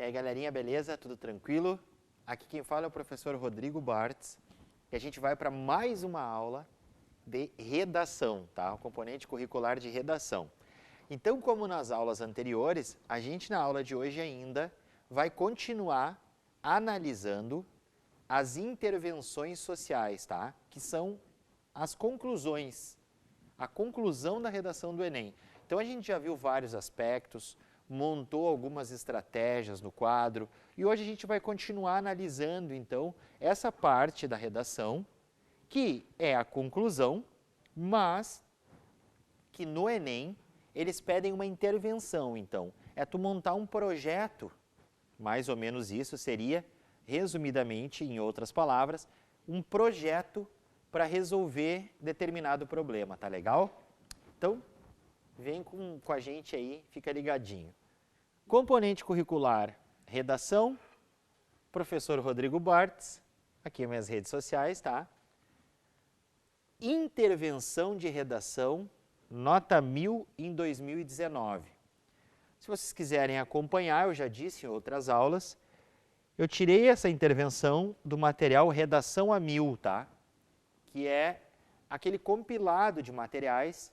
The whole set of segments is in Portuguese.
aí, galerinha, beleza? Tudo tranquilo? Aqui quem fala é o professor Rodrigo Bartz e a gente vai para mais uma aula de redação, tá? O componente curricular de redação. Então, como nas aulas anteriores, a gente na aula de hoje ainda vai continuar analisando as intervenções sociais, tá? Que são as conclusões, a conclusão da redação do Enem. Então, a gente já viu vários aspectos, montou algumas estratégias no quadro e hoje a gente vai continuar analisando, então, essa parte da redação, que é a conclusão, mas que no Enem eles pedem uma intervenção, então. É tu montar um projeto, mais ou menos isso seria, resumidamente, em outras palavras, um projeto para resolver determinado problema, tá legal? Então, vem com a gente aí, fica ligadinho. Componente curricular, redação, professor Rodrigo Bartz, aqui minhas redes sociais, tá? Intervenção de redação, nota 1000 em 2019. Se vocês quiserem acompanhar, eu já disse em outras aulas, eu tirei essa intervenção do material Redação a 1000, tá? Que é aquele compilado de materiais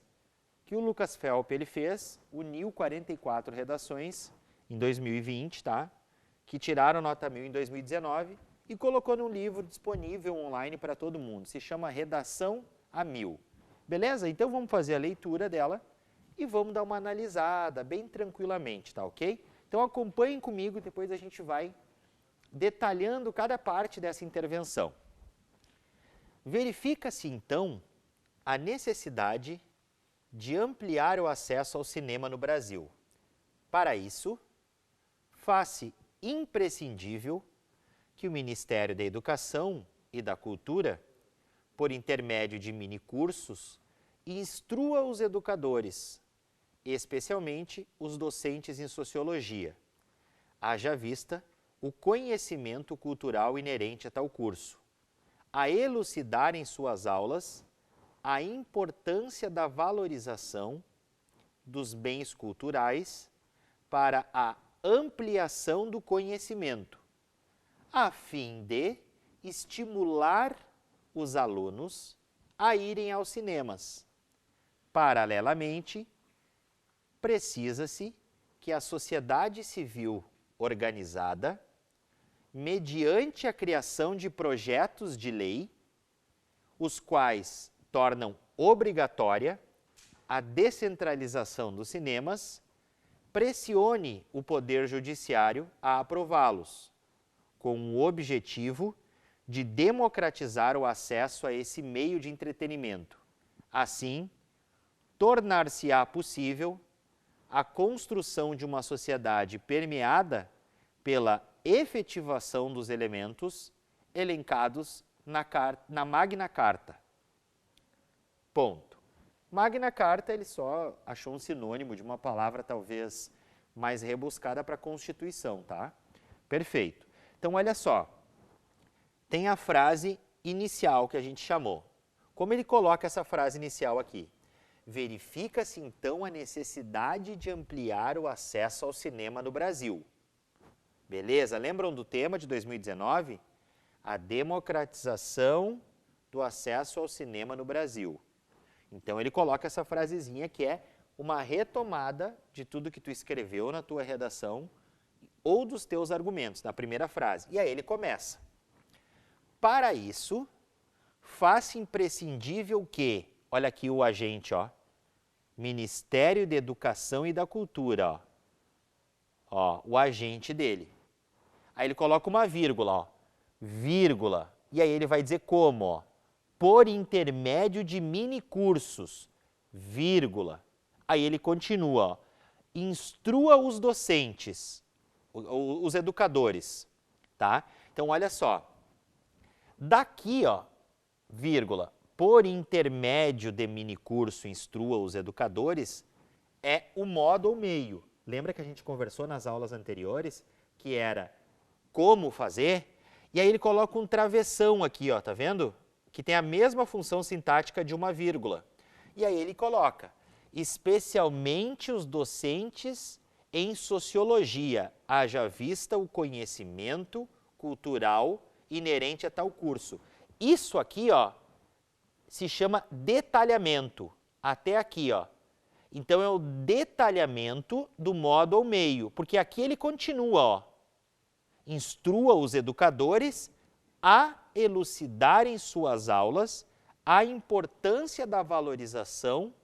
que o Lucas Felp ele fez, uniu 44 redações em 2020, tá? Que tiraram nota 1000 em 2019 e colocou num livro disponível online para todo mundo. Se chama Redação a 1000. Beleza? Então vamos fazer a leitura dela e vamos dar uma analisada bem tranquilamente, tá ok? Então acompanhem comigo e depois a gente vai detalhando cada parte dessa intervenção. Verifica-se então a necessidade de ampliar o acesso ao cinema no Brasil. Para isso, faz-se imprescindível que o Ministério da Educação e da Cultura, por intermédio de minicursos, instrua os educadores, especialmente os docentes em sociologia, haja vista o conhecimento cultural inerente a tal curso, a elucidar em suas aulas a importância da valorização dos bens culturais para a ampliação do conhecimento, a fim de estimular os alunos a irem aos cinemas. Paralelamente, precisa-se que a sociedade civil organizada, mediante a criação de projetos de lei, os quais tornam obrigatória a descentralização dos cinemas, pressione o Poder Judiciário a aprová-los, com o objetivo de democratizar o acesso a esse meio de entretenimento. Assim, tornar-se-á possível a construção de uma sociedade permeada pela efetivação dos elementos elencados na Magna Carta. Ponto. Magna Carta, ele só achou um sinônimo de uma palavra talvez mais rebuscada para Constituição, tá? Perfeito. Então, olha só, tem a frase inicial que a gente chamou. Como ele coloca essa frase inicial aqui? Verifica-se então a necessidade de ampliar o acesso ao cinema no Brasil. Beleza? Lembram do tema de 2019? A democratização do acesso ao cinema no Brasil. Então ele coloca essa frasezinha que é uma retomada de tudo que tu escreveu na tua redação ou dos teus argumentos, na primeira frase. E aí ele começa. Para isso, faz-se imprescindível que, olha aqui o agente, ó, Ministério da Educação e da Cultura, ó, o agente dele. Aí ele coloca uma vírgula, ó, vírgula, e aí ele vai dizer como, ó, por intermédio de minicursos, vírgula. Aí ele continua, ó, instrua os docentes, os educadores, tá? Então, olha só, daqui, ó, vírgula, por intermédio de minicurso, instrua os educadores, é o modo ou meio. Lembra que a gente conversou nas aulas anteriores, que era como fazer? E aí ele coloca um travessão aqui, ó, tá vendo? Que tem a mesma função sintática de uma vírgula. E aí ele coloca, especialmente os docentes em sociologia, haja vista o conhecimento cultural inerente a tal curso. Isso aqui, ó, se chama detalhamento, até aqui, ó. Então, é o detalhamento do modo ao meio, porque aqui ele continua, ó. Instrua os educadores a elucidar em suas aulas a importância da valorização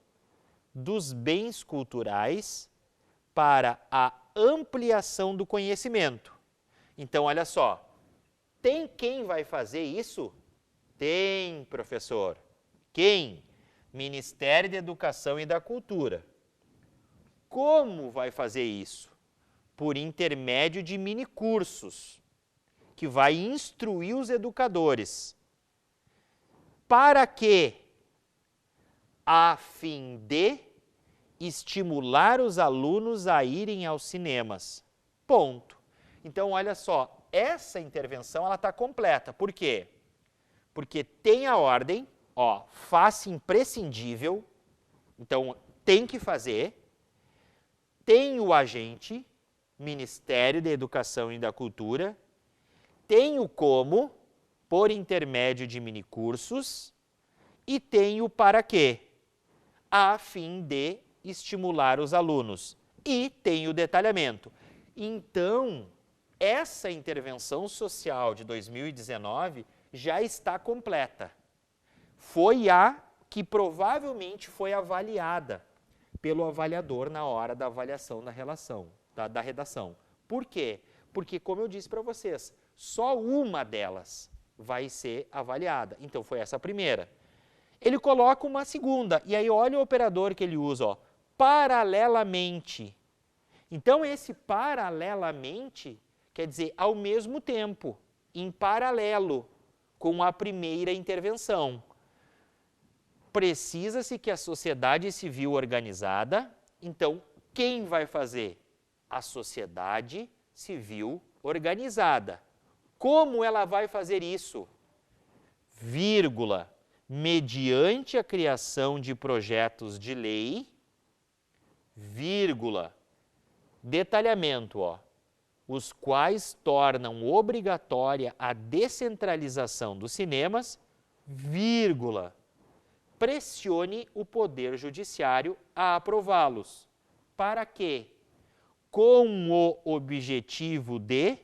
dos bens culturais para a ampliação do conhecimento. Então, olha só, tem quem vai fazer isso? Tem, professor. Quem? Ministério da Educação e da Cultura. Como vai fazer isso? Por intermédio de minicursos, que vai instruir os educadores. Para quê? A fim de estimular os alunos a irem aos cinemas. Ponto. Então, olha só, essa intervenção ela está completa. Por quê? Porque tem a ordem, ó, face imprescindível, então tem que fazer, tem o agente, Ministério da Educação e da Cultura, tem o como, por intermédio de minicursos, e tem o para quê, a fim de estimular os alunos. E tem o detalhamento. Então, essa intervenção social de 2019 já está completa. Foi a que provavelmente foi avaliada pelo avaliador na hora da avaliação da relação, da redação. Por quê? Porque, como eu disse para vocês, só uma delas vai ser avaliada. Então, foi essa primeira. Ele coloca uma segunda, e aí olha o operador que ele usa, ó, paralelamente. Então, esse paralelamente quer dizer ao mesmo tempo, em paralelo com a primeira intervenção. Precisa-se que a sociedade civil organizada, então, quem vai fazer? A sociedade civil organizada. Como ela vai fazer isso? Vírgula, mediante a criação de projetos de lei, vírgula, detalhamento, ó, os quais tornam obrigatória a descentralização dos cinemas, vírgula, pressione o Poder Judiciário a aprová-los. Para quê? Com o objetivo de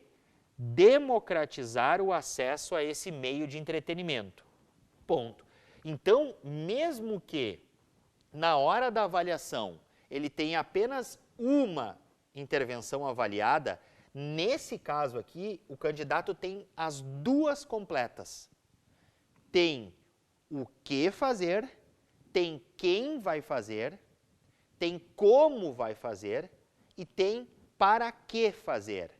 democratizar o acesso a esse meio de entretenimento. Ponto. Então, mesmo que na hora da avaliação ele tenha apenas uma intervenção avaliada, nesse caso aqui, o candidato tem as duas completas. Tem o que fazer, tem quem vai fazer, tem como vai fazer e tem para que fazer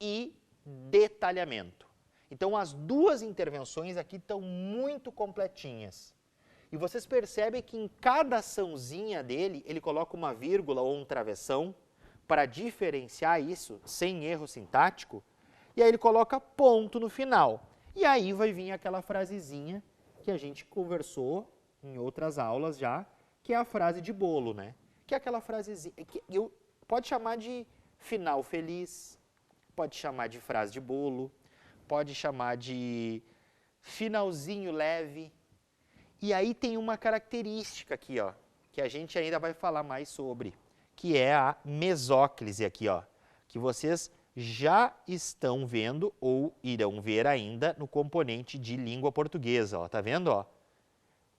e detalhamento. Então, as duas intervenções aqui estão muito completinhas. E vocês percebem que em cada açãozinha dele, ele coloca uma vírgula ou um travessão para diferenciar isso sem erro sintático, e aí ele coloca ponto no final. E aí vai vir aquela frasezinha que a gente conversou em outras aulas já, que é a frase de bolo, né? Que é aquela frasezinha que pode chamar de final feliz, pode chamar de frase de bolo, pode chamar de finalzinho leve. E aí tem uma característica aqui, ó, que a gente ainda vai falar mais sobre, que é a mesóclise aqui, ó, que vocês já estão vendo ou irão ver ainda no componente de língua portuguesa, ó, tá vendo, ó?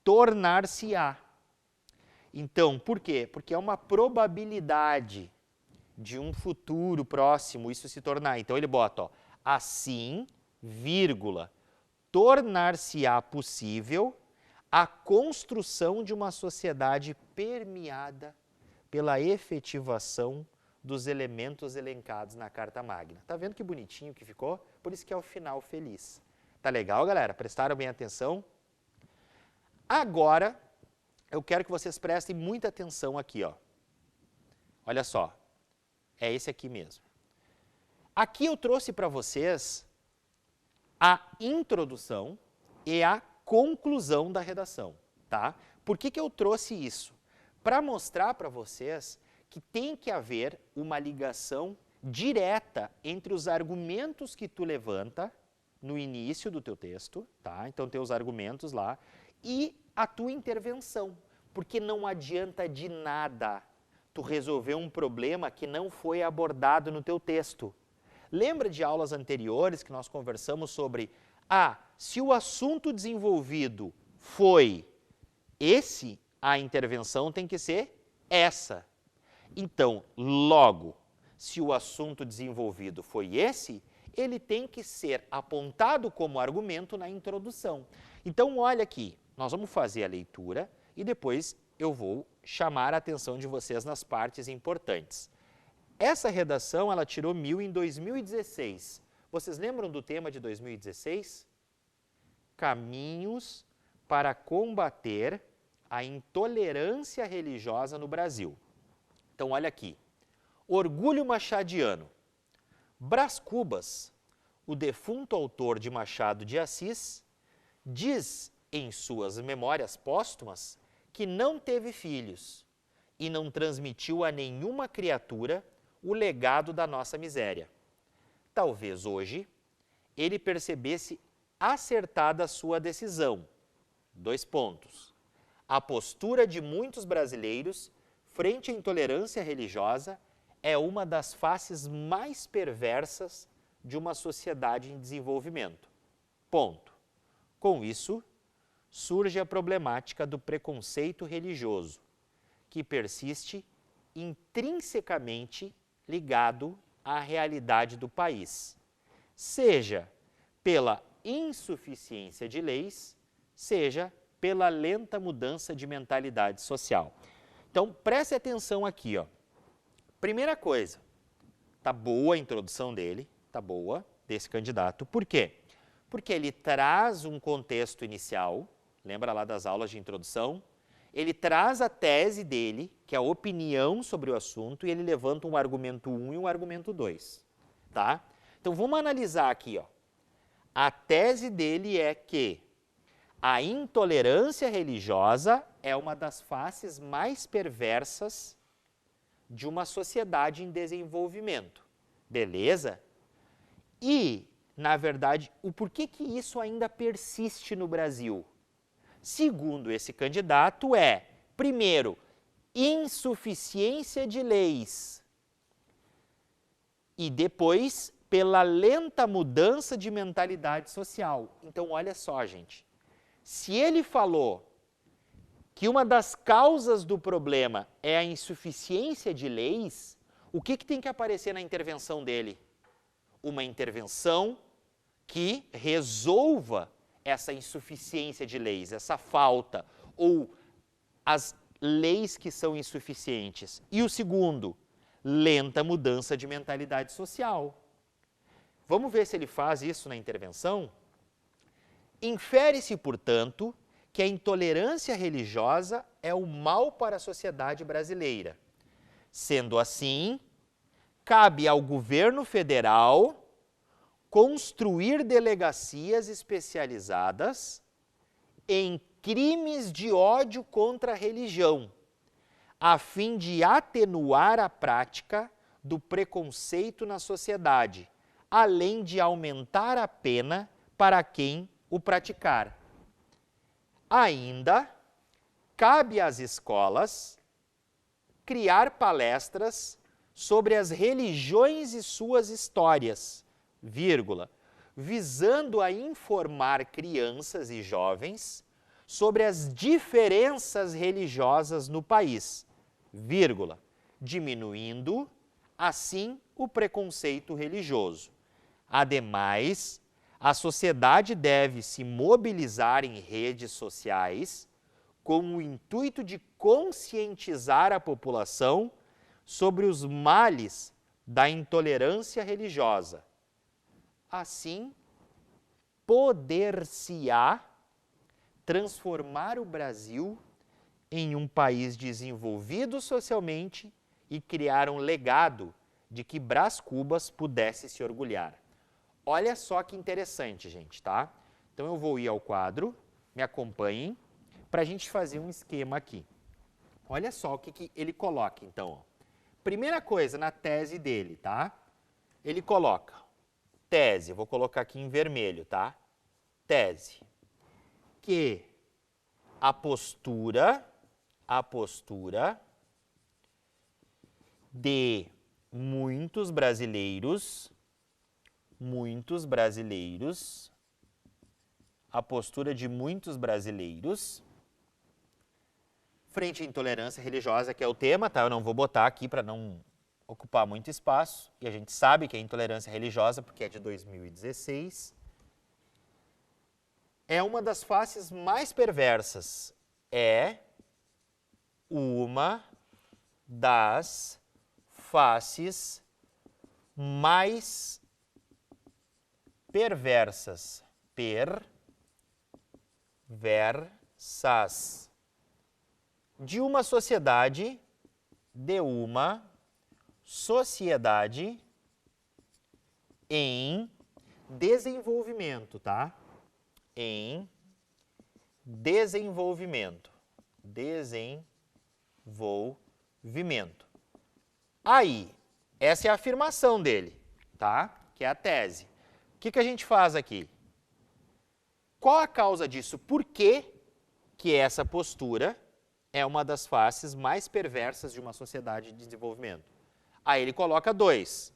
Tornar-se-á. Então, por quê? Porque é uma probabilidade de um futuro próximo isso se tornar. Então, ele bota, ó, assim, vírgula, tornar-se-á possível a construção de uma sociedade permeada pela efetivação dos elementos elencados na Carta Magna. Tá vendo que bonitinho que ficou? Por isso que é o final feliz. Tá legal, galera? Prestaram bem atenção? Agora, eu quero que vocês prestem muita atenção aqui, ó. Olha só, é esse aqui mesmo. Aqui eu trouxe para vocês a introdução e a conclusão da redação, tá? Por que eu trouxe isso? Para mostrar para vocês que tem que haver uma ligação direta entre os argumentos que tu levanta no início do teu texto, tá? Então, teus argumentos lá, e a tua intervenção, porque não adianta de nada tu resolver um problema que não foi abordado no teu texto. Lembra de aulas anteriores que nós conversamos sobre, se o assunto desenvolvido foi esse, a intervenção tem que ser essa. Então, logo, se o assunto desenvolvido foi esse, ele tem que ser apontado como argumento na introdução. Então, olha aqui, nós vamos fazer a leitura e depois eu vou chamar a atenção de vocês nas partes importantes. Essa redação, ela tirou 1000 em 2016. Vocês lembram do tema de 2016? Caminhos para combater a intolerância religiosa no Brasil. Então, olha aqui. Orgulho machadiano. Brás Cubas, o defunto autor de Machado de Assis, diz em suas memórias póstumas que não teve filhos e não transmitiu a nenhuma criatura o legado da nossa miséria. Talvez hoje ele percebesse acertada a sua decisão. 2 pontos. A postura de muitos brasileiros frente à intolerância religiosa é uma das faces mais perversas de uma sociedade em desenvolvimento. Ponto. Com isso, surge a problemática do preconceito religioso, que persiste intrinsecamente ligado à realidade do país, seja pela insuficiência de leis, seja pela lenta mudança de mentalidade social. Então, preste atenção aqui, ó. Primeira coisa, tá boa a introdução dele, tá boa, desse candidato. Por quê? Porque ele traz um contexto inicial, lembra lá das aulas de introdução? Ele traz a tese dele, que é a opinião sobre o assunto, e ele levanta um argumento 1 e um argumento 2, tá? Então, vamos analisar aqui, ó. A tese dele é que a intolerância religiosa é uma das faces mais perversas de uma sociedade em desenvolvimento. Beleza? E, na verdade, o porquê que isso ainda persiste no Brasil? Segundo esse candidato primeiro, insuficiência de leis e depois pela lenta mudança de mentalidade social. Então, olha só, gente, se ele falou que uma das causas do problema é a insuficiência de leis, o que tem que aparecer na intervenção dele? Uma intervenção que resolva essa insuficiência de leis, essa falta, ou as leis que são insuficientes. E o segundo, lenta mudança de mentalidade social. Vamos ver se ele faz isso na intervenção? Infere-se, portanto, que a intolerância religiosa é o mal para a sociedade brasileira. Sendo assim, cabe ao governo federal construir delegacias especializadas em crimes de ódio contra a religião, a fim de atenuar a prática do preconceito na sociedade, além de aumentar a pena para quem o praticar. Ainda, cabe às escolas criar palestras sobre as religiões e suas histórias, visando a informar crianças e jovens sobre as diferenças religiosas no país, diminuindo, assim, o preconceito religioso. Ademais, a sociedade deve se mobilizar em redes sociais com o intuito de conscientizar a população sobre os males da intolerância religiosa. Assim, poder-se-á transformar o Brasil em um país desenvolvido socialmente e criar um legado de que Brás Cubas pudesse se orgulhar. Olha só que interessante, gente, tá? Então eu vou ir ao quadro, me acompanhem, para a gente fazer um esquema aqui. Olha só o que ele coloca, então. Ó. primeira coisa na tese dele, tá? Ele coloca tese, vou colocar aqui em vermelho, tá? Tese, que a postura de muitos brasileiros, a postura de muitos brasileiros frente à intolerância religiosa, que é o tema, tá? Eu não vou botar aqui para não ocupar muito espaço, e a gente sabe que é intolerância religiosa, porque é de 2016, é uma das faces mais perversas, é uma das faces mais perversas, de uma sociedade, em desenvolvimento, tá? Em desenvolvimento. Aí, essa é a afirmação dele, tá? Que é a tese. O que a gente faz aqui? Qual a causa disso? Por que essa postura é uma das faces mais perversas de uma sociedade de desenvolvimento? Aí ele coloca 2.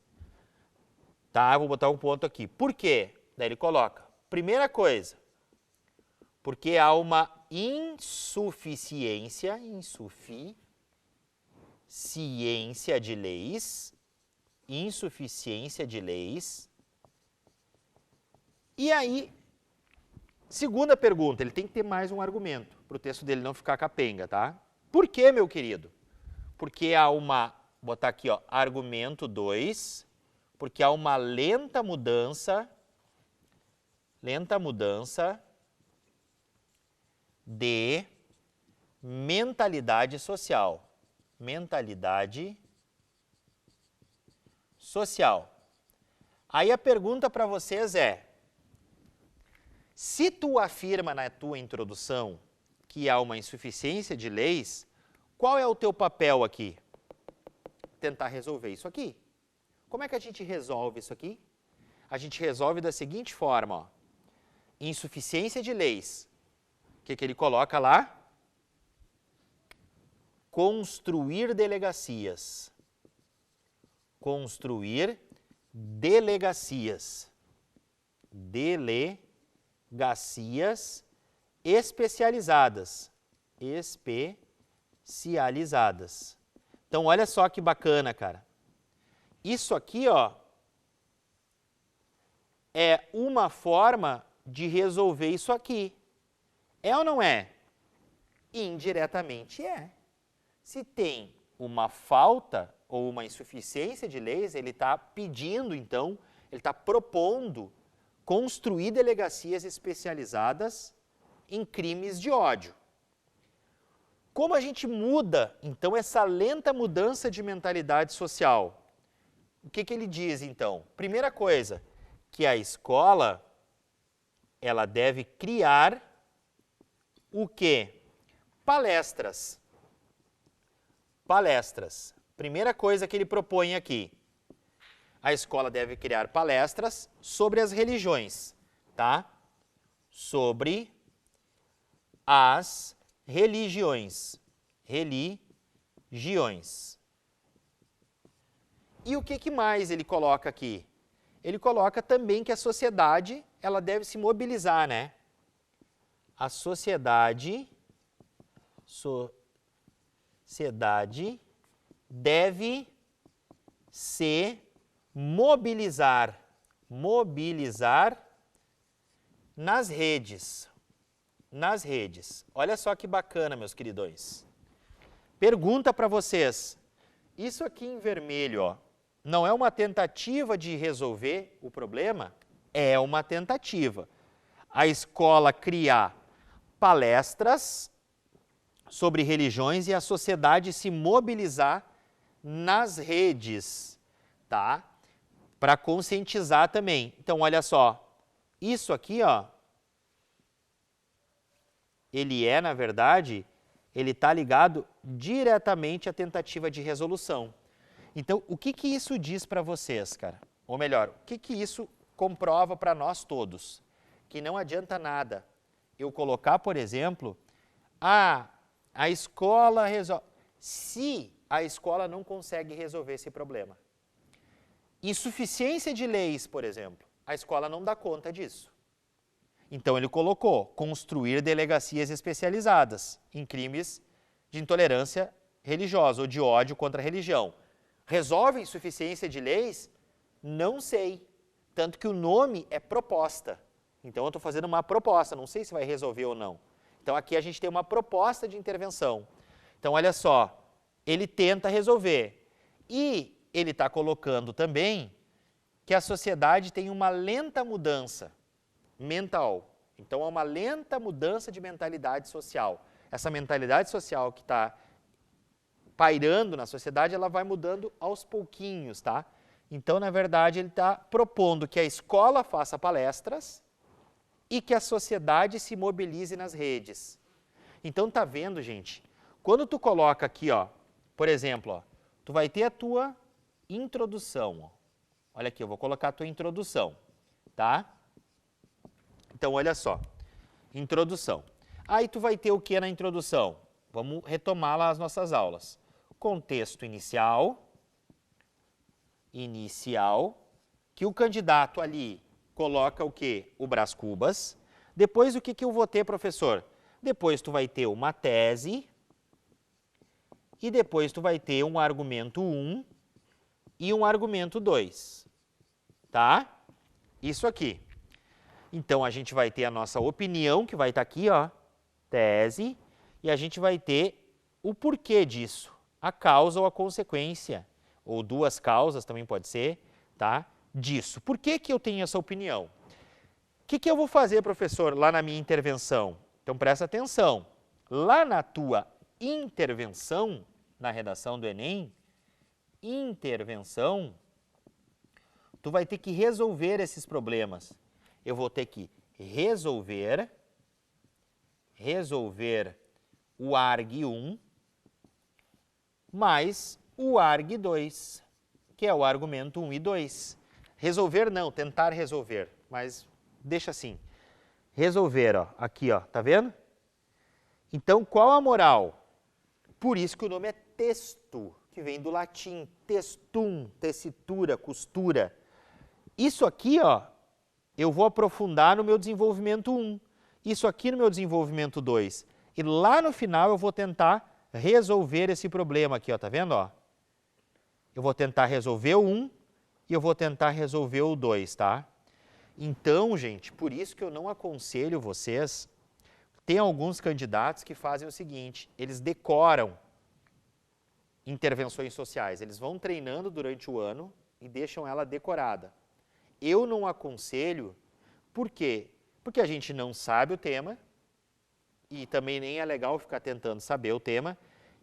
Tá? Vou botar um ponto aqui. Por quê? Daí ele coloca, primeira coisa, porque há uma insuficiência de leis, e aí, segunda pergunta, ele tem que ter mais um argumento, para o texto dele não ficar capenga, tá? Por quê, meu querido? Porque há uma, vou botar aqui, ó, argumento 2, porque há uma lenta mudança de mentalidade social. Aí a pergunta para vocês é, se tu afirma na tua introdução que há uma insuficiência de leis, qual é o teu papel aqui? Tentar resolver isso aqui. Como é que a gente resolve isso aqui? A gente resolve da seguinte forma, ó. Insuficiência de leis. O que ele coloca lá? Construir delegacias. Delegacias especializadas. Então, olha só que bacana, cara. Isso aqui, ó, é uma forma de resolver isso aqui. É ou não é? Indiretamente é. Se tem uma falta ou uma insuficiência de leis, ele está pedindo, então, ele está propondo construir delegacias especializadas em crimes de ódio. Como a gente muda, então, essa lenta mudança de mentalidade social? O que ele diz, então? Primeira coisa, que a escola, ela deve criar o quê? Palestras. Primeira coisa que ele propõe aqui. A escola deve criar palestras sobre as religiões, tá? Sobre as religiões. E o que mais ele coloca aqui? Ele coloca também que a sociedade, ela deve se mobilizar, né? A sociedade deve se mobilizar nas redes. Olha só que bacana, meus queridões. Pergunta para vocês. Isso aqui em vermelho, ó, não é uma tentativa de resolver o problema? É uma tentativa. A escola criar palestras sobre religiões e a sociedade se mobilizar nas redes, tá? Para conscientizar também. Então, olha só, isso aqui, ó, na verdade, ele está ligado diretamente à tentativa de resolução. Então, o que que isso diz para vocês, cara? Ou melhor, o que que isso comprova para nós todos? Que não adianta nada eu colocar, por exemplo, a escola resolve. Se a escola não consegue resolver esse problema. Insuficiência de leis, por exemplo, a escola não dá conta disso. Então ele colocou construir delegacias especializadas em crimes de intolerância religiosa ou de ódio contra a religião. Resolve insuficiência de leis? Não sei. Tanto que o nome é proposta. Então eu estou fazendo uma proposta, não sei se vai resolver ou não. Então aqui a gente tem uma proposta de intervenção. Então olha só, ele tenta resolver. E ele está colocando também que a sociedade tem uma lenta mudança mental. Então há uma lenta mudança de mentalidade social. Essa mentalidade social que está pairando na sociedade, ela vai mudando aos pouquinhos, tá? Então, na verdade, ele está propondo que a escola faça palestras e que a sociedade se mobilize nas redes. Então, tá vendo, gente? Quando tu coloca aqui, ó, por exemplo, ó, tu vai ter a tua introdução. Ó. Olha aqui, eu vou colocar a tua introdução, tá? Então, olha só, introdução. Aí tu vai ter o que na introdução? Vamos retomar lá as nossas aulas. Contexto inicial, que o candidato ali coloca o quê? O Brás Cubas. Depois, o que que eu vou ter, professor? Depois tu vai ter uma tese e depois tu vai ter um argumento 1 e um argumento 2, tá? Isso aqui. Então, a gente vai ter a nossa opinião, que vai estar aqui, ó, tese, e a gente vai ter o porquê disso, a causa ou a consequência, ou duas causas também pode ser, tá? Disso. Por que que eu tenho essa opinião? O que que eu vou fazer, professor, lá na minha intervenção? Então, presta atenção. Lá na tua intervenção, na redação do Enem, intervenção, tu vai ter que resolver esses problemas. Eu vou ter que resolver o arg 1 mais o arg 2, que é o argumento 1 e 2. Resolver não, tentar resolver, mas deixa assim. Resolver, ó, aqui, ó, tá vendo? Então, qual a moral? Por isso que o nome é texto, que vem do latim, textum, tessitura, costura. Isso aqui, ó, eu vou aprofundar no meu desenvolvimento 1. Isso aqui no meu desenvolvimento 2. E lá no final eu vou tentar resolver esse problema aqui, ó, tá vendo, ó? Eu vou tentar resolver o 1 e eu vou tentar resolver o 2, tá? Então, gente, por isso que eu não aconselho vocês. Tem alguns candidatos que fazem o seguinte, eles decoram intervenções sociais. Eles vão treinando durante o ano e deixam ela decorada. Eu não aconselho, por quê? Porque a gente não sabe o tema e também nem é legal ficar tentando saber o tema.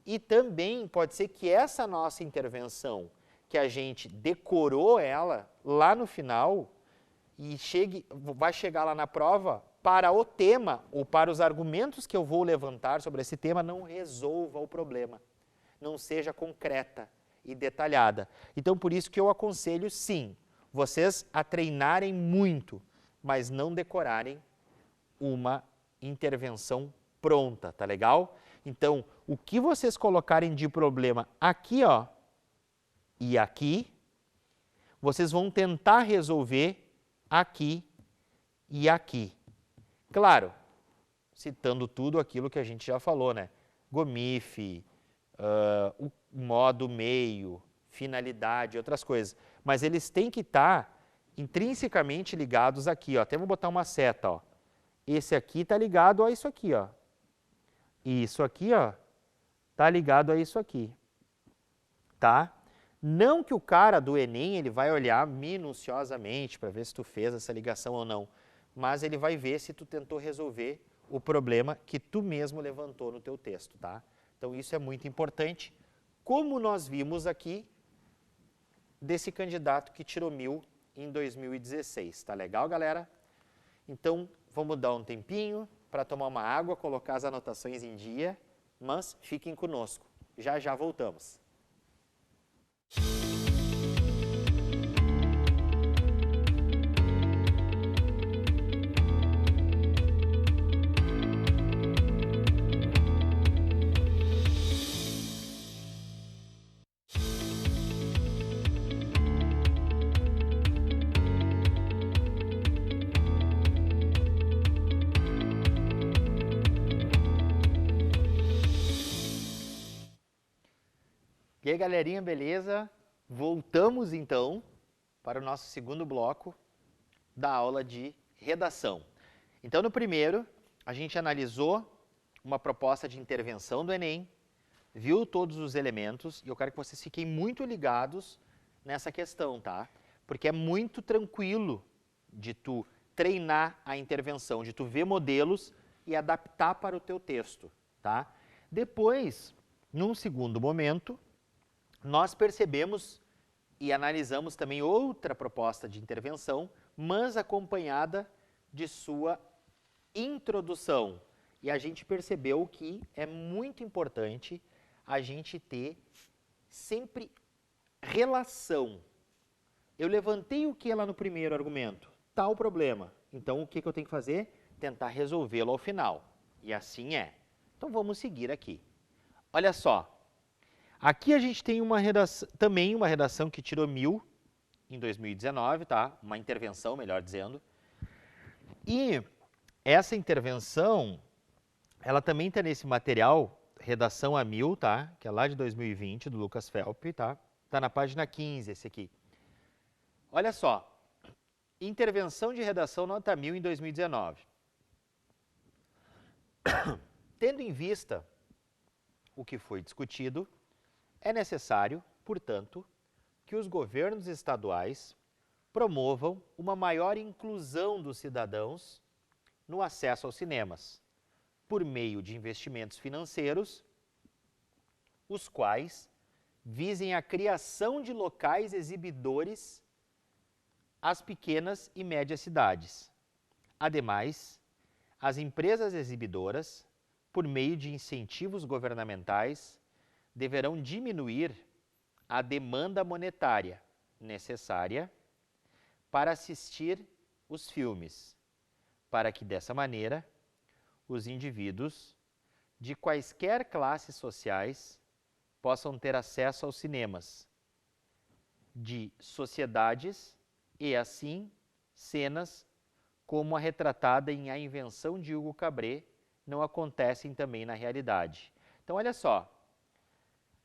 E também pode ser que essa nossa intervenção, que a gente decorou ela lá no final e vai chegar lá na prova, para o tema ou para os argumentos que eu vou levantar sobre esse tema, não resolva o problema, não seja concreta e detalhada. Então, por isso que eu aconselho, sim, vocês a treinarem muito, mas não decorarem uma intervenção pronta, tá legal? Então, o que vocês colocarem de problema aqui, ó, e aqui, vocês vão tentar resolver aqui e aqui. Claro, citando tudo aquilo que a gente já falou, né? GOMIF, o modo meio, finalidade, outras coisas. Mas eles têm que estar intrinsecamente ligados aqui, ó. Até vou botar uma seta, ó. Esse aqui está ligado a isso aqui, ó. E isso aqui, ó, está ligado a isso aqui, tá? Não que o cara do Enem, ele vai olhar minuciosamente para ver se tu fez essa ligação ou não, mas ele vai ver se tu tentou resolver o problema que tu mesmo levantou no teu texto, tá? Então, isso é muito importante, como nós vimos aqui desse candidato que tirou 1000 em 2016. Tá legal, galera? Então, vamos dar um tempinho para tomar uma água, colocar as anotações em dia, mas fiquem conosco. Já já voltamos. E aí, galerinha, beleza? Voltamos então para o nosso segundo bloco da aula de redação. Então, no primeiro, a gente analisou uma proposta de intervenção do Enem, viu todos os elementos, e eu quero que vocês fiquem muito ligados nessa questão, tá? Porque é muito tranquilo de tu treinar a intervenção, de tu ver modelos e adaptar para o teu texto, tá? Depois, num segundo momento, nós percebemos e analisamos também outra proposta de intervenção, mas acompanhada de sua introdução. E a gente percebeu que é muito importante a gente ter sempre relação. Eu levantei o que lá no primeiro argumento? Tal problema. Então, o que eu tenho que fazer? Tentar resolvê-lo ao final. E assim é. Então, vamos seguir aqui. Olha só. Aqui a gente tem também uma redação que tirou 1000 em 2019, tá? Uma intervenção, melhor dizendo. E essa intervenção, ela também está nesse material, redação a 1000, tá? Que é lá de 2020, do Lucas Felp, tá? Está na página 15, esse aqui. Olha só. Intervenção de redação nota 1000 em 2019. Tendo em vista o que foi discutido, é necessário, portanto, que os governos estaduais promovam uma maior inclusão dos cidadãos no acesso aos cinemas, por meio de investimentos financeiros, os quais visem a criação de locais exibidores às pequenas e médias cidades. Ademais, as empresas exibidoras, por meio de incentivos governamentais, deverão diminuir a demanda monetária necessária para assistir os filmes, para que dessa maneira os indivíduos de quaisquer classes sociais possam ter acesso aos cinemas de sociedades e assim cenas como a retratada em A Invenção de Hugo Cabret não acontecem também na realidade. Então olha só.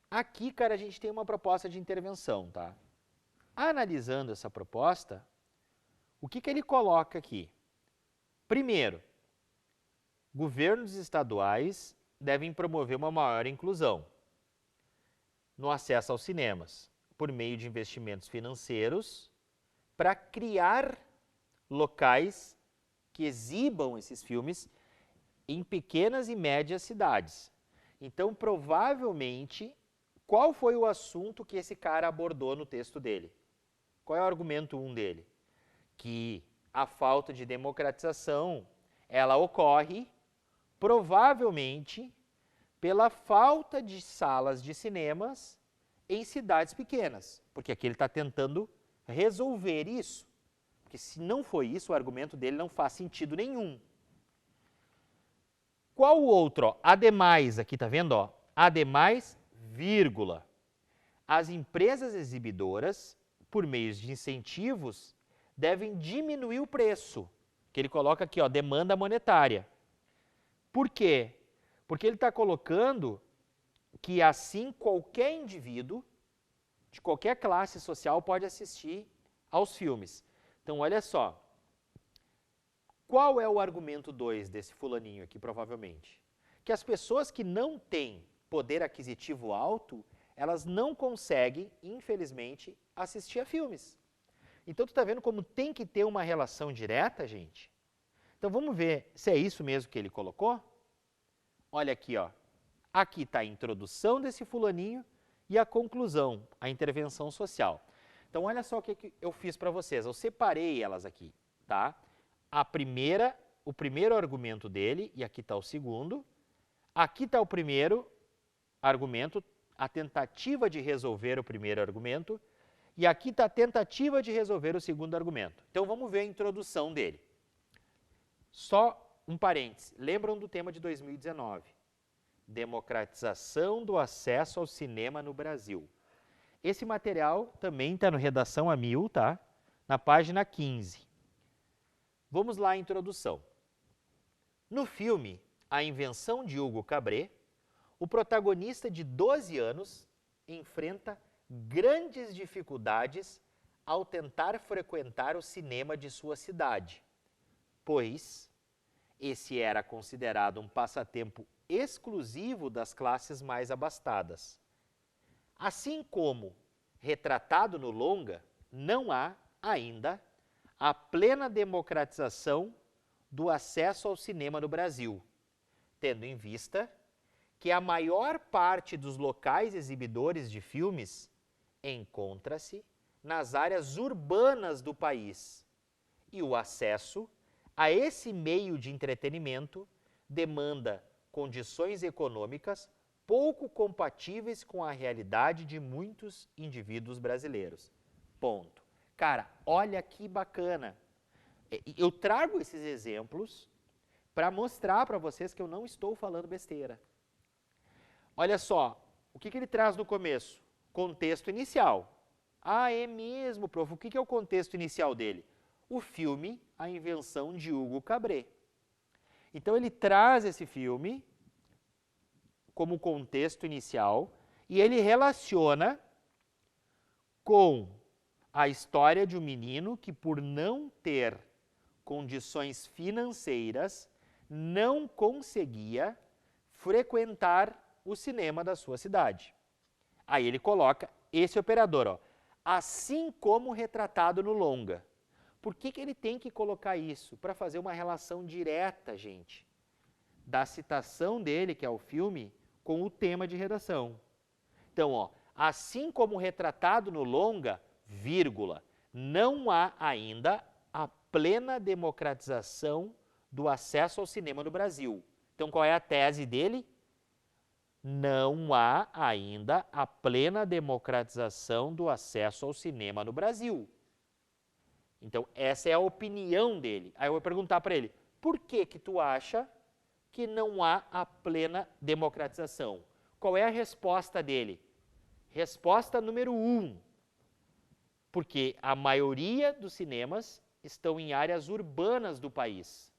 Aqui, cara, a gente tem uma proposta de intervenção, tá? Analisando essa proposta, o que ele coloca aqui? Primeiro, governos estaduais devem promover uma maior inclusão no acesso aos cinemas, por meio de investimentos financeiros, para criar locais que exibam esses filmes em pequenas e médias cidades. Então, provavelmente, qual foi o assunto que esse cara abordou no texto dele? Qual é o argumento 1 dele? Que a falta de democratização, ela ocorre provavelmente pela falta de salas de cinemas em cidades pequenas, porque aqui ele está tentando resolver isso. Porque se não foi isso, o argumento dele não faz sentido nenhum. Qual o outro? Ó? Ademais, aqui tá vendo? Ó? Ademais, vírgula. As empresas exibidoras, por meio de incentivos, devem diminuir o preço, que ele coloca aqui, ó, demanda monetária. Por quê? Porque ele está colocando que assim qualquer indivíduo, de qualquer classe social, pode assistir aos filmes. Então, olha só. Qual é o argumento 2 desse fulaninho aqui, provavelmente? Que as pessoas que não têm poder aquisitivo alto, elas não conseguem, infelizmente, assistir a filmes. Então, tu está vendo como tem que ter uma relação direta, gente? Então, vamos ver se é isso mesmo que ele colocou? Olha aqui, ó. Aqui está a introdução desse fulaninho e a conclusão, a intervenção social. Então, olha só o que eu fiz para vocês. Eu separei elas aqui, tá? O primeiro argumento dele, e aqui está o segundo. Aqui está o primeiro argumento, a tentativa de resolver o primeiro argumento, e aqui está a tentativa de resolver o segundo argumento. Então, vamos ver a introdução dele. Só um parênteses, lembram do tema de 2019? Democratização do acesso ao cinema no Brasil. Esse material também está no Redação a 1000, tá? Na página 15. Vamos lá à introdução. No filme A Invenção de Hugo Cabret, o protagonista de 12 anos enfrenta grandes dificuldades ao tentar frequentar o cinema de sua cidade, pois esse era considerado um passatempo exclusivo das classes mais abastadas. Assim como, retratado no longa, não há ainda a plena democratização do acesso ao cinema no Brasil, tendo em vista que a maior parte dos locais exibidores de filmes encontra-se nas áreas urbanas do país e o acesso a esse meio de entretenimento demanda condições econômicas pouco compatíveis com a realidade de muitos indivíduos brasileiros. Ponto. Cara, olha que bacana. Eu trago esses exemplos para mostrar para vocês que eu não estou falando besteira. Olha só, o que ele traz no começo? Contexto inicial. Ah, é mesmo, prof. O que é o contexto inicial dele? O filme A Invenção de Hugo Cabret. Então ele traz esse filme como contexto inicial e ele relaciona com a história de um menino que, por não ter condições financeiras, não conseguia frequentar o cinema da sua cidade. Aí ele coloca esse operador, ó, assim como retratado no longa. Por que ele tem que colocar isso? Para fazer uma relação direta, gente, da citação dele, que é o filme, com o tema de redação. Então, ó, assim como retratado no longa, vírgula, não há ainda a plena democratização do acesso ao cinema no Brasil. Então, qual é a tese dele? Não há ainda a plena democratização do acesso ao cinema no Brasil. Então, essa é a opinião dele. Aí eu vou perguntar para ele, por que tu acha que não há a plena democratização? Qual é a resposta dele? Resposta número 1. Porque a maioria dos cinemas estão em áreas urbanas do país.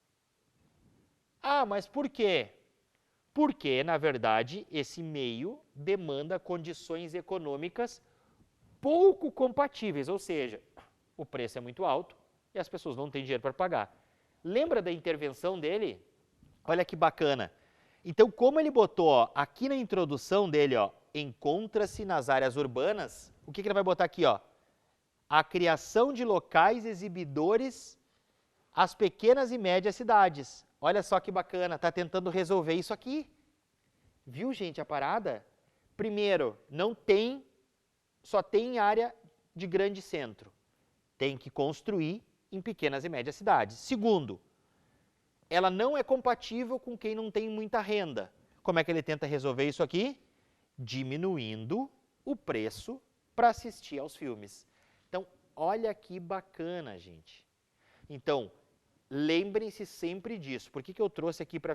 Ah, mas por quê? Porque, na verdade, esse meio demanda condições econômicas pouco compatíveis, ou seja, o preço é muito alto e as pessoas não têm dinheiro para pagar. Lembra da intervenção dele? Olha que bacana. Então, como ele botou ó, aqui na introdução dele, ó, encontra-se nas áreas urbanas, o que ele vai botar aqui? Ó? A criação de locais exibidores às pequenas e médias cidades. Olha só que bacana, está tentando resolver isso aqui. Viu, gente, a parada? Primeiro, não tem, só tem área de grande centro. Tem que construir em pequenas e médias cidades. Segundo, ela não é compatível com quem não tem muita renda. Como é que ele tenta resolver isso aqui? Diminuindo o preço para assistir aos filmes. Então, olha que bacana, gente. Então, lembrem-se sempre disso. Por que eu trouxe aqui para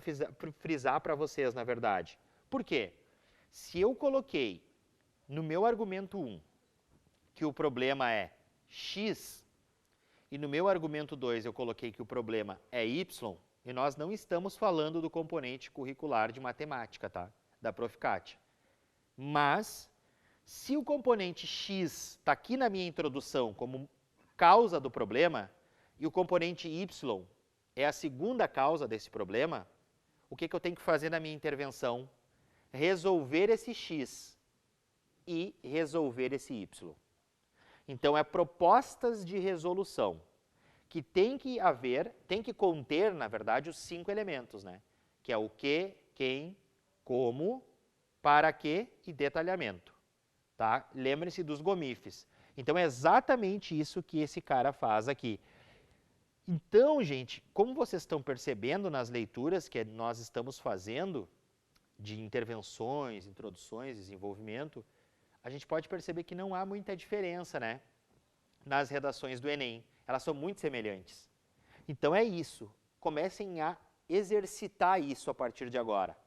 frisar para vocês, na verdade? Por quê? Se eu coloquei no meu argumento 1 que o problema é x, e no meu argumento 2 eu coloquei que o problema é y, e nós não estamos falando do componente curricular de matemática, tá? Da Prof. Kátia. Mas, se o componente x está aqui na minha introdução como causa do problema, e o componente y é a segunda causa desse problema, o que eu tenho que fazer na minha intervenção? Resolver esse x e resolver esse y. Então, é propostas de resolução que tem que conter, na verdade, os 5 elementos, né? Que é o que, quem, como, para que e detalhamento. Tá? Lembre-se dos gomifes. Então, é exatamente isso que esse cara faz aqui. Então, gente, como vocês estão percebendo nas leituras que nós estamos fazendo, de intervenções, introduções, desenvolvimento, a gente pode perceber que não há muita diferença, né, nas redações do Enem. Elas são muito semelhantes. Então é isso. Comecem a exercitar isso a partir de agora.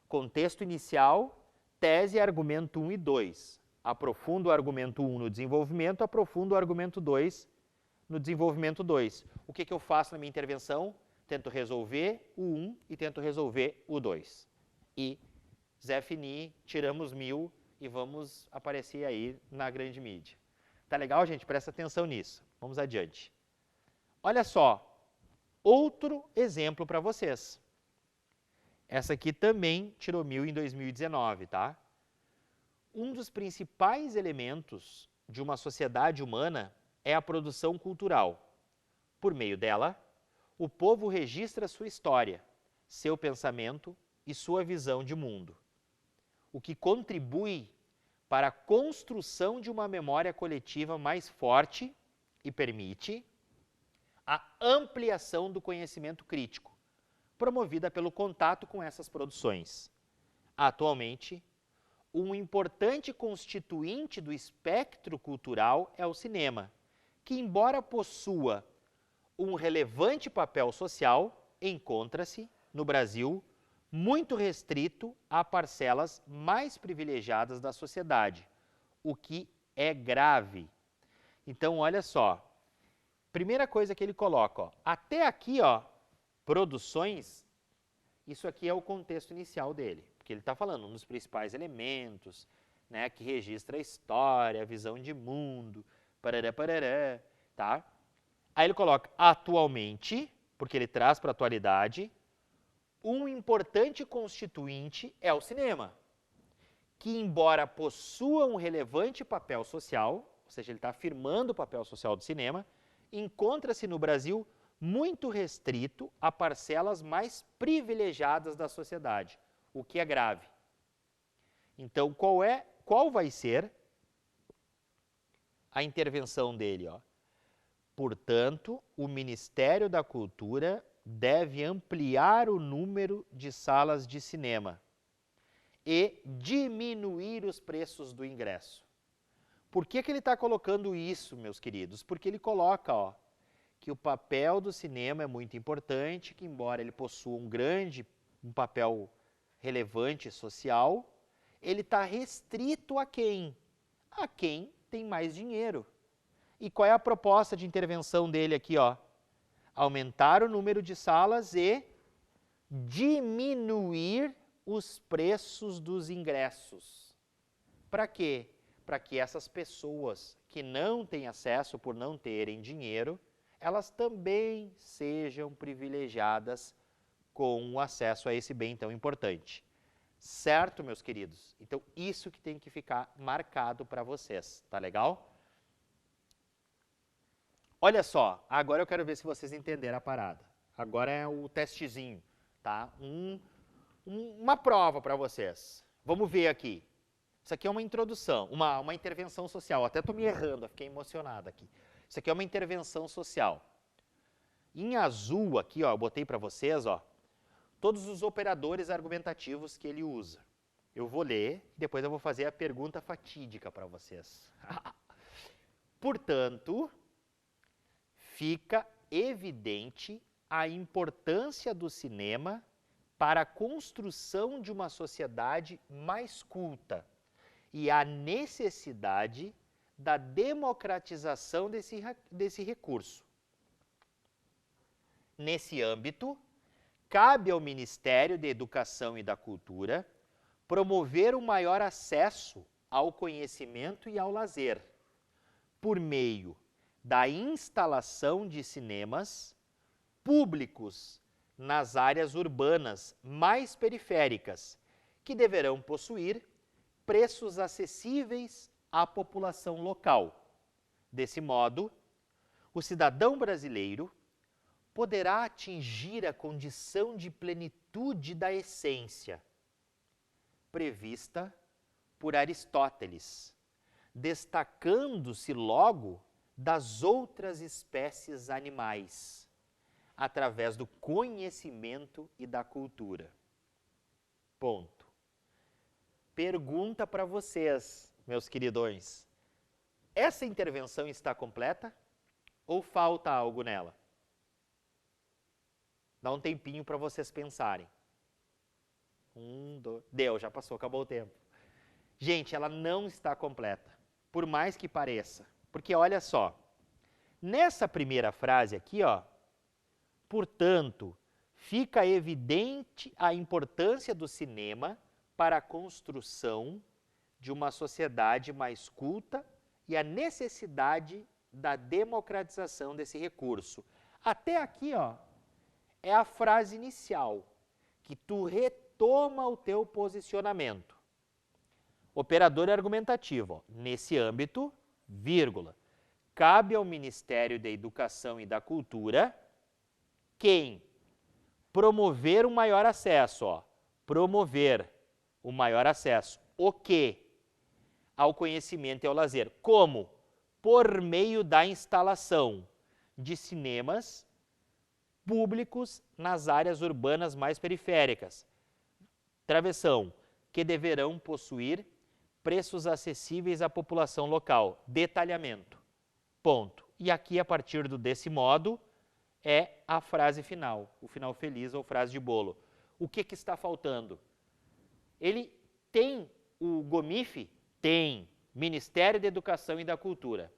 Contexto inicial, tese, argumento 1 e 2. Aprofundo o argumento 1 no desenvolvimento, aprofundo o argumento 2 no desenvolvimento 2. O que eu faço na minha intervenção? Tento resolver o 1 e tento resolver o 2. E Zé Fini, tiramos 1000 e vamos aparecer aí na grande mídia. Tá legal, gente? Presta atenção nisso. Vamos adiante. Olha só, outro exemplo para vocês. Essa aqui também tirou 1000 em 2019, tá? Um dos principais elementos de uma sociedade humana é a produção cultural. Por meio dela, o povo registra sua história, seu pensamento e sua visão de mundo, o que contribui para a construção de uma memória coletiva mais forte e permite a ampliação do conhecimento crítico, promovida pelo contato com essas produções. Atualmente, um importante constituinte do espectro cultural é o cinema, que, embora possua um relevante papel social, encontra-se, no Brasil, muito restrito a parcelas mais privilegiadas da sociedade, o que é grave. Então, olha só, primeira coisa que ele coloca, ó, até aqui, ó, produções, isso aqui é o contexto inicial dele, porque ele está falando um dos principais elementos, né, que registra a história, a visão de mundo, parará, parará, tá? Aí ele coloca atualmente, porque ele traz para a atualidade, um importante constituinte é o cinema, que embora possua um relevante papel social, ou seja, ele está afirmando o papel social do cinema, encontra-se no Brasil muito restrito a parcelas mais privilegiadas da sociedade, o que é grave. Então, qual vai ser a intervenção dele, ó? Portanto, o Ministério da Cultura deve ampliar o número de salas de cinema e diminuir os preços do ingresso. Por que ele está colocando isso, meus queridos? Porque ele coloca, ó, que o papel do cinema é muito importante, que embora ele possua um papel relevante social, ele está restrito a quem? A quem tem mais dinheiro. E qual é a proposta de intervenção dele aqui, ó? Aumentar o número de salas e diminuir os preços dos ingressos. Para quê? Para que essas pessoas que não têm acesso por não terem dinheiro, elas também sejam privilegiadas com o acesso a esse bem tão importante. Certo, meus queridos? Então, isso que tem que ficar marcado para vocês, tá legal? Olha só, agora eu quero ver se vocês entenderam a parada. Agora é o testezinho, tá? Uma prova para vocês. Vamos ver aqui. Isso aqui é uma introdução, uma intervenção social. Até estou me errando, fiquei emocionado aqui. Isso aqui é uma intervenção social. Em azul aqui, ó, eu botei para vocês, ó, todos os operadores argumentativos que ele usa. Eu vou ler e depois eu vou fazer a pergunta fatídica para vocês. Portanto, fica evidente a importância do cinema para a construção de uma sociedade mais culta e a necessidade da democratização desse recurso. Nesse âmbito, cabe ao Ministério da Educação e da Cultura promover o maior acesso ao conhecimento e ao lazer, por meio da instalação de cinemas públicos nas áreas urbanas mais periféricas, que deverão possuir preços acessíveis à população local. Desse modo, o cidadão brasileiro poderá atingir a condição de plenitude da essência, prevista por Aristóteles, destacando-se logo das outras espécies animais, através do conhecimento e da cultura. Ponto. Pergunta para vocês, meus queridões. Essa intervenção está completa ou falta algo nela? Dá um tempinho para vocês pensarem. 1, 2... Deu, já passou, acabou o tempo. Gente, ela não está completa, por mais que pareça. Porque olha só, nessa primeira frase aqui, ó, portanto, fica evidente a importância do cinema para a construção de uma sociedade mais culta e a necessidade da democratização desse recurso. Até aqui, ó, é a frase inicial, que tu retoma o teu posicionamento. Operador argumentativo, ó, nesse âmbito, vírgula, cabe ao Ministério da Educação e da Cultura quem promover um maior acesso, ó, promover o maior acesso, o quê? Ao conhecimento e ao lazer. Como? Por meio da instalação de cinemas públicos nas áreas urbanas mais periféricas. Travessão, que deverão possuir preços acessíveis à população local. Detalhamento. Ponto. E aqui, a partir desse modo, é a frase final, o final feliz ou frase de bolo. O que está faltando? Ele tem, o GOMIF tem Ministério da Educação e da Cultura.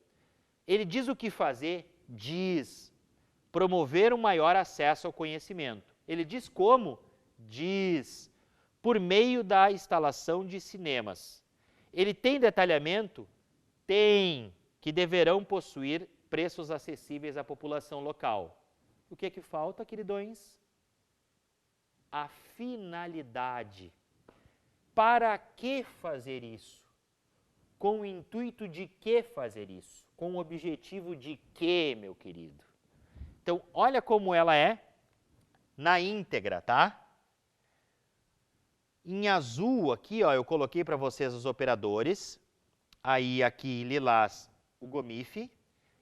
Ele diz o que fazer? Diz. Promover um maior acesso ao conhecimento. Ele diz como? Diz. Por meio da instalação de cinemas. Ele tem detalhamento? Tem. Que deverão possuir preços acessíveis à população local. O que falta, queridões? A finalidade. Para que fazer isso? Com o intuito de que fazer isso? Com o objetivo de que, meu querido? Então, olha como ela é na íntegra, tá? Em azul aqui, ó, eu coloquei para vocês os operadores. Aí aqui, lilás, o GOMIF.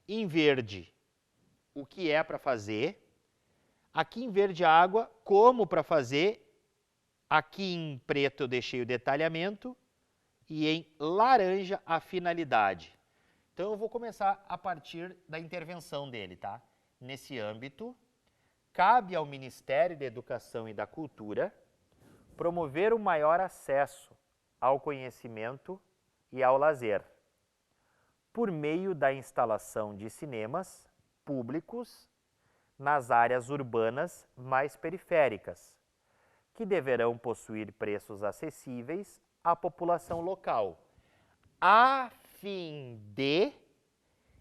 Em verde, o que é para fazer. Aqui em verde água, como para fazer. Aqui em preto eu deixei o detalhamento. E em laranja, a finalidade. Então, eu vou começar a partir da intervenção dele, tá? Nesse âmbito, cabe ao Ministério da Educação e da Cultura promover o maior acesso ao conhecimento e ao lazer, por meio da instalação de cinemas públicos nas áreas urbanas mais periféricas, que deverão possuir preços acessíveis à população local, a fim de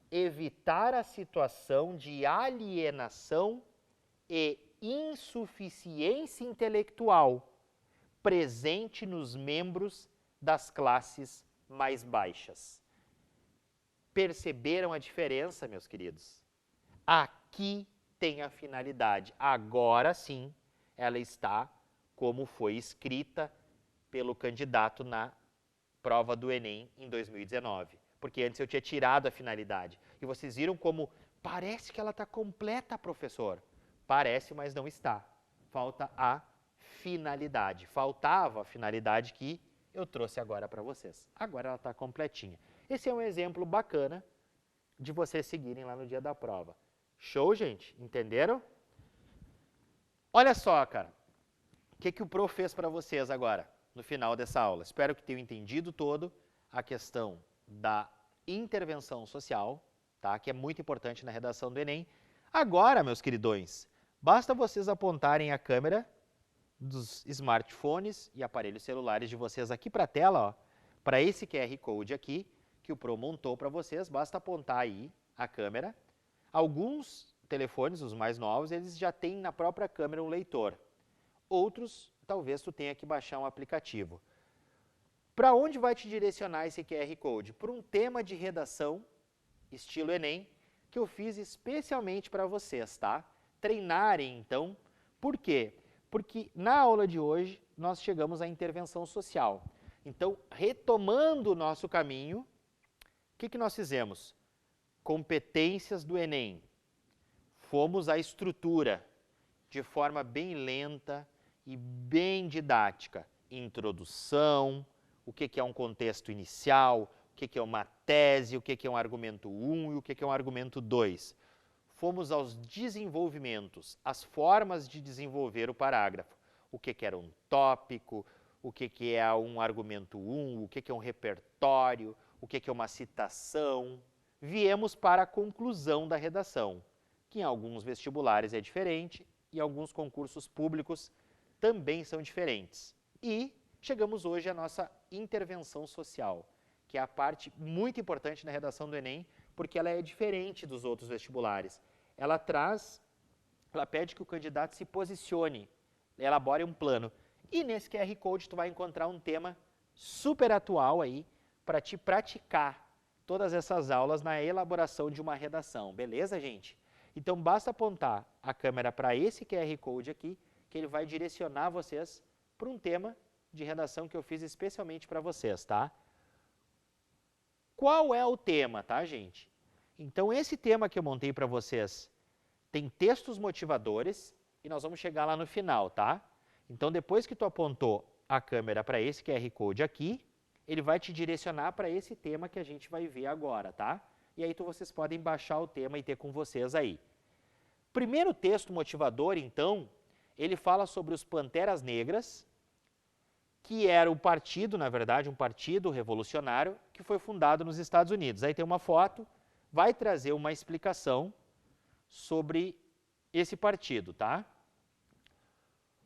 evitar a situação de alienação e insuficiência intelectual presente nos membros das classes mais baixas. Perceberam a diferença, meus queridos? Aqui tem a finalidade. Agora sim, ela está como foi escrita pelo candidato na prova do Enem em 2019. Porque antes eu tinha tirado a finalidade. E vocês viram como parece que ela está completa, professor. Parece, mas não está. Falta a finalidade. Faltava a finalidade que eu trouxe agora para vocês. Agora ela está completinha. Esse é um exemplo bacana de vocês seguirem lá no dia da prova. Show, gente? Entenderam? Olha só, cara. O que o prof fez para vocês agora, no final dessa aula? Espero que tenham entendido todo a questão da intervenção social, tá? Que é muito importante na redação do Enem. Agora, meus queridões, basta vocês apontarem a câmera dos smartphones e aparelhos celulares de vocês aqui para a tela, para esse QR Code aqui, que o Pro montou para vocês, basta apontar aí a câmera. Alguns telefones, os mais novos, eles já têm na própria câmera um leitor. Outros, talvez tu tenha que baixar um aplicativo. Para onde vai te direcionar esse QR Code? Para um tema de redação, estilo Enem, que eu fiz especialmente para vocês, tá? Treinarem, então. Por quê? Porque na aula de hoje nós chegamos à intervenção social. Então, retomando o nosso caminho, o que nós fizemos? Competências do Enem. Fomos à estrutura, de forma bem lenta e bem didática. Introdução, o que é um contexto inicial, o que é uma tese, o que é um argumento 1 e o que é um argumento 2. Fomos aos desenvolvimentos, as formas de desenvolver o parágrafo. O que era um tópico, o que é um argumento 1, o que é um repertório, o que é uma citação. Viemos para a conclusão da redação, que em alguns vestibulares é diferente e alguns concursos públicos também são diferentes. E chegamos hoje à nossa intervenção social, que é a parte muito importante na redação do Enem, porque ela é diferente dos outros vestibulares. Ela pede que o candidato se posicione, elabore um plano. E nesse QR Code tu vai encontrar um tema super atual aí para te praticar todas essas aulas na elaboração de uma redação, beleza, gente? Então basta apontar a câmera para esse QR Code aqui, que ele vai direcionar vocês para um tema de redação que eu fiz especialmente para vocês, tá? Qual é o tema, tá, gente? Então esse tema que eu montei para vocês tem textos motivadores e nós vamos chegar lá no final, tá? Então depois que tu apontou a câmera para esse QR Code aqui, ele vai te direcionar para esse tema que a gente vai ver agora, tá? E aí vocês podem baixar o tema e ter com vocês aí. Primeiro texto motivador, então, ele fala sobre os Panteras Negras, que era o partido, na verdade, um partido revolucionário que foi fundado nos Estados Unidos. Aí tem uma foto, vai trazer uma explicação sobre esse partido, tá?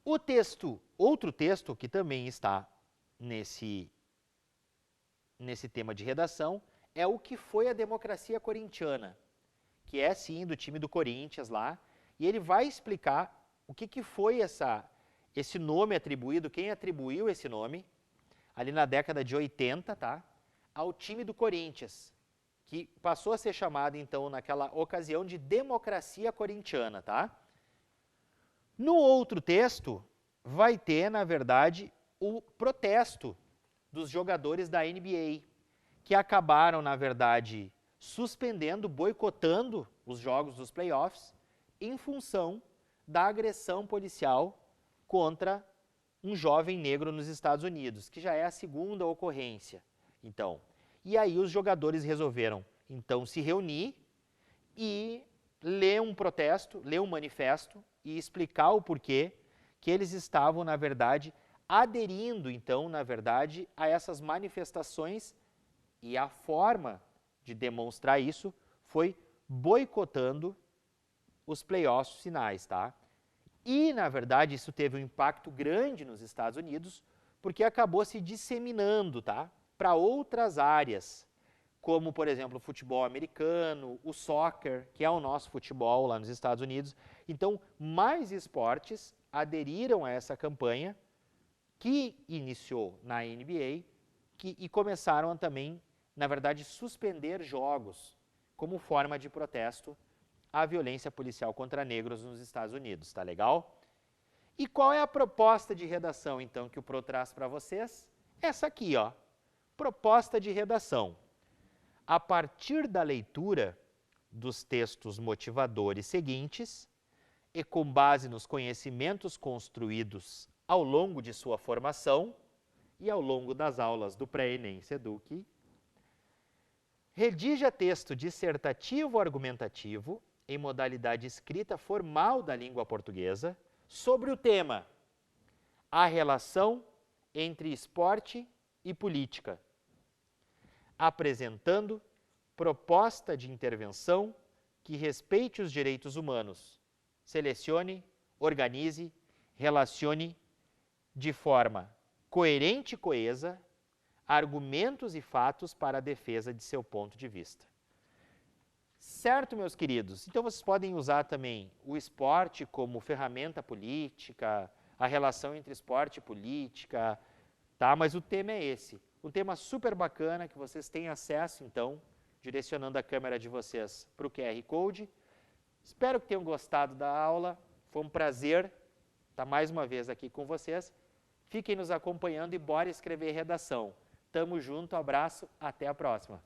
O texto, outro texto que também está nesse tema de redação, é o que foi a democracia corintiana, que é sim do time do Corinthians lá, e ele vai explicar o que foi esse nome atribuído, quem atribuiu esse nome, ali na década de 80, tá? Ao time do Corinthians, que passou a ser chamado, então, naquela ocasião, de democracia corintiana, tá? No outro texto, vai ter, na verdade, o protesto dos jogadores da NBA, que acabaram, na verdade, suspendendo, boicotando os jogos dos playoffs em função da agressão policial contra um jovem negro nos Estados Unidos, que já é a segunda ocorrência. Então, e aí os jogadores resolveram, então, se reunir e ler um protesto, ler um manifesto e explicar o porquê que eles estavam, na verdade, aderindo, então, na verdade, a essas manifestações, e a forma de demonstrar isso foi boicotando os playoffs finais, tá? E, na verdade, isso teve um impacto grande nos Estados Unidos, porque acabou se disseminando, tá? Para outras áreas, como, por exemplo, o futebol americano, o soccer, que é o nosso futebol lá nos Estados Unidos. Então, mais esportes aderiram a essa campanha, que iniciou na NBA, e começaram a também, na verdade, suspender jogos como forma de protesto à violência policial contra negros nos Estados Unidos, tá legal? E qual é a proposta de redação, então, que o Pro traz para vocês? Essa aqui, ó, proposta de redação. A partir da leitura dos textos motivadores seguintes, e com base nos conhecimentos construídos ao longo de sua formação e ao longo das aulas do Pré-ENEM Seduc, redija texto dissertativo argumentativo em modalidade escrita formal da língua portuguesa sobre o tema a relação entre esporte e política, apresentando proposta de intervenção que respeite os direitos humanos, selecione, organize, relacione de forma coerente e coesa argumentos e fatos para a defesa de seu ponto de vista. Certo, meus queridos? Então vocês podem usar também o esporte como ferramenta política, a relação entre esporte e política, tá? Mas o tema é esse. Um tema super bacana que vocês têm acesso, então, direcionando a câmera de vocês para o QR Code. Espero que tenham gostado da aula. Foi um prazer estar mais uma vez aqui com vocês. Fiquem nos acompanhando e bora escrever redação. Tamo junto, abraço, até a próxima.